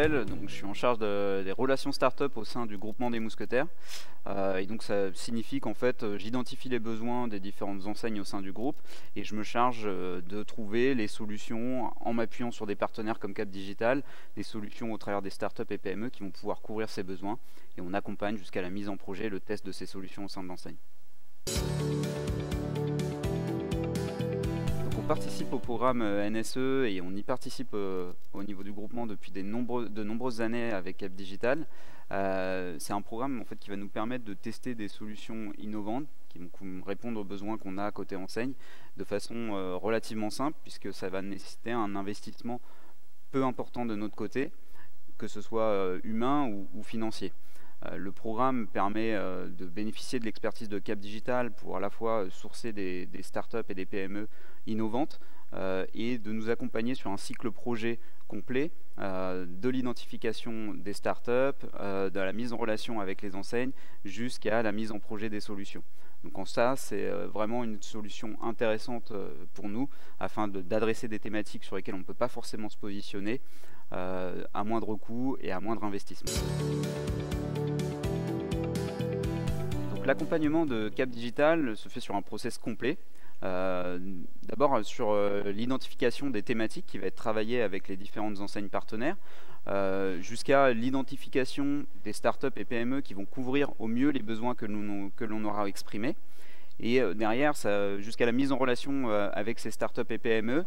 Marcel, donc je suis en charge des relations start-up au sein du groupement des Mousquetaires. Et donc ça signifie qu'en fait j'identifie les besoins des différentes enseignes au sein du groupe et je me charge de trouver les solutions en m'appuyant sur des partenaires comme Cap Digital, des solutions au travers des start-up et PME qui vont pouvoir couvrir ces besoins et on accompagne jusqu'à la mise en projet et le test de ces solutions au sein de l'enseigne. On participe au programme NSE et on y participe au niveau du groupement depuis de nombreuses années avec Cap Digital. C'est un programme en fait, qui va nous permettre de tester des solutions innovantes qui vont répondre aux besoins qu'on a côté enseigne de façon relativement simple puisque ça va nécessiter un investissement peu important de notre côté, que ce soit humain ou financier. Le programme permet de bénéficier de l'expertise de Cap Digital pour à la fois sourcer des startups et des PME innovantes et de nous accompagner sur un cycle projet complet de l'identification des startups, de la mise en relation avec les enseignes jusqu'à la mise en projet des solutions. Donc en ça, c'est vraiment une solution intéressante pour nous afin d'adresser des thématiques sur lesquelles on ne peut pas forcément se positionner à moindre coût et à moindre investissement. L'accompagnement de Cap Digital se fait sur un process complet. D'abord sur l'identification des thématiques qui va être travaillée avec les différentes enseignes partenaires, jusqu'à l'identification des startups et PME qui vont couvrir au mieux les besoins que l'on aura exprimés. Et derrière, jusqu'à la mise en relation avec ces startups et PME.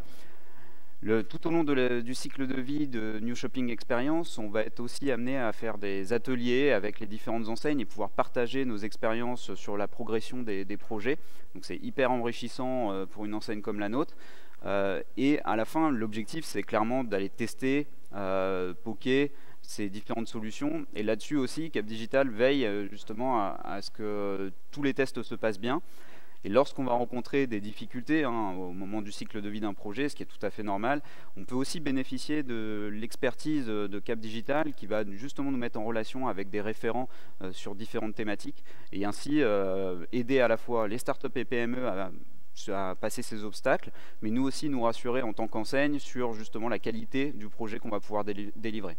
Tout au long du cycle de vie de New Shopping Experience, on va être aussi amené à faire des ateliers avec les différentes enseignes et pouvoir partager nos expériences sur la progression des projets. Donc c'est hyper enrichissant pour une enseigne comme la nôtre. Et à la fin, l'objectif, c'est clairement d'aller tester, poker ces différentes solutions. Et là-dessus aussi, Cap Digital veille justement à ce que tous les tests se passent bien. Et lorsqu'on va rencontrer des difficultés au moment du cycle de vie d'un projet, ce qui est tout à fait normal, on peut aussi bénéficier de l'expertise de Cap Digital qui va justement nous mettre en relation avec des référents sur différentes thématiques et ainsi aider à la fois les startups et PME à passer ces obstacles, mais nous aussi nous rassurer en tant qu'enseigne sur justement la qualité du projet qu'on va pouvoir délivrer.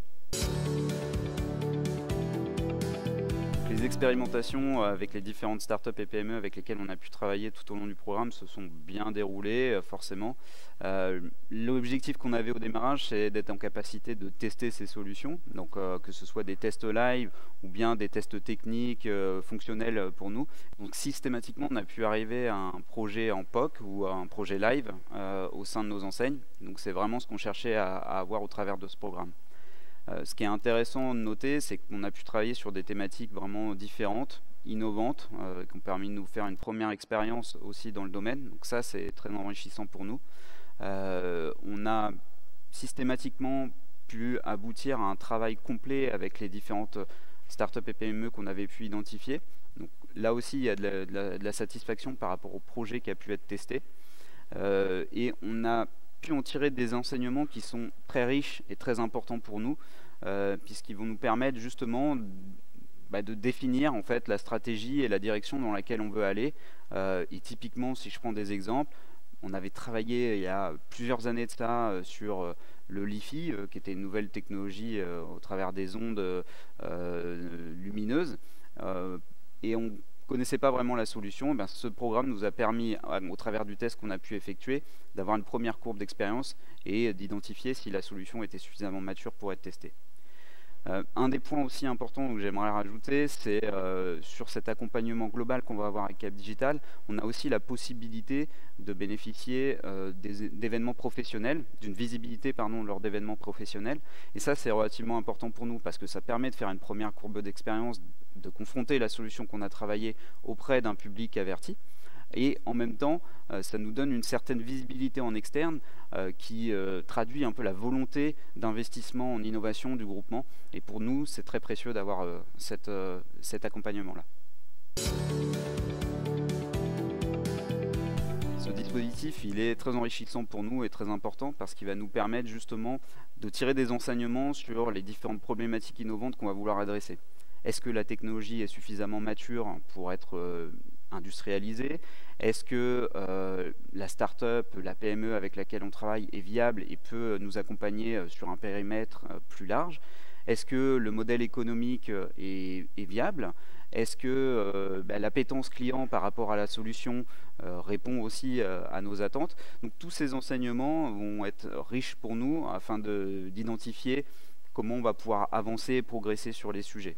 Les expérimentations avec les différentes startups et PME avec lesquelles on a pu travailler tout au long du programme se sont bien déroulées, forcément. L'objectif qu'on avait au démarrage, c'est d'être en capacité de tester ces solutions, donc que ce soit des tests live ou bien des tests techniques fonctionnels pour nous. Donc systématiquement, on a pu arriver à un projet en POC ou à un projet live au sein de nos enseignes. Donc c'est vraiment ce qu'on cherchait à avoir au travers de ce programme. Ce qui est intéressant de noter, c'est qu'on a pu travailler sur des thématiques vraiment différentes, innovantes, qui ont permis de nous faire une première expérience aussi dans le domaine. Donc ça, c'est très enrichissant pour nous. On a systématiquement pu aboutir à un travail complet avec les différentes startups et PME qu'on avait pu identifier. Donc là aussi, il y a de la satisfaction par rapport au projet qui a pu être testé. Et on a pu en tirer des enseignements qui sont très riches et très importants pour nous, puisqu'ils vont nous permettre justement de définir en fait la stratégie et la direction dans laquelle on veut aller. Et typiquement, si je prends des exemples, on avait travaillé il y a plusieurs années de ça sur le LiFi, qui était une nouvelle technologie au travers des ondes lumineuses, et on connaissait pas vraiment la solution. Et bien, ce programme nous a permis, au travers du test qu'on a pu effectuer, d'avoir une première courbe d'expérience et d'identifier si la solution était suffisamment mature pour être testée. Un des points aussi importants que j'aimerais rajouter, c'est sur cet accompagnement global qu'on va avoir avec Cap Digital, on a aussi la possibilité de bénéficier d'événements professionnels, d'une visibilité lors d'événements professionnels. Et ça, c'est relativement important pour nous parce que ça permet de faire une première courbe d'expérience, de confronter la solution qu'on a travaillée auprès d'un public averti. Et en même temps, ça nous donne une certaine visibilité en externe qui traduit un peu la volonté d'investissement en innovation du groupement. Et pour nous, c'est très précieux d'avoir cet accompagnement-là. Ce dispositif, il est très enrichissant pour nous et très important parce qu'il va nous permettre justement de tirer des enseignements sur les différentes problématiques innovantes qu'on va vouloir adresser. Est-ce que la technologie est suffisamment mature pour être industrialisée? Est-ce que la start-up, la PME avec laquelle on travaille est viable et peut nous accompagner sur un périmètre plus large? Est-ce que le modèle économique est viable? Est-ce que l'appétence client par rapport à la solution répond aussi à nos attentes? Donc tous ces enseignements vont être riches pour nous afin d'identifier comment on va pouvoir avancer et progresser sur les sujets.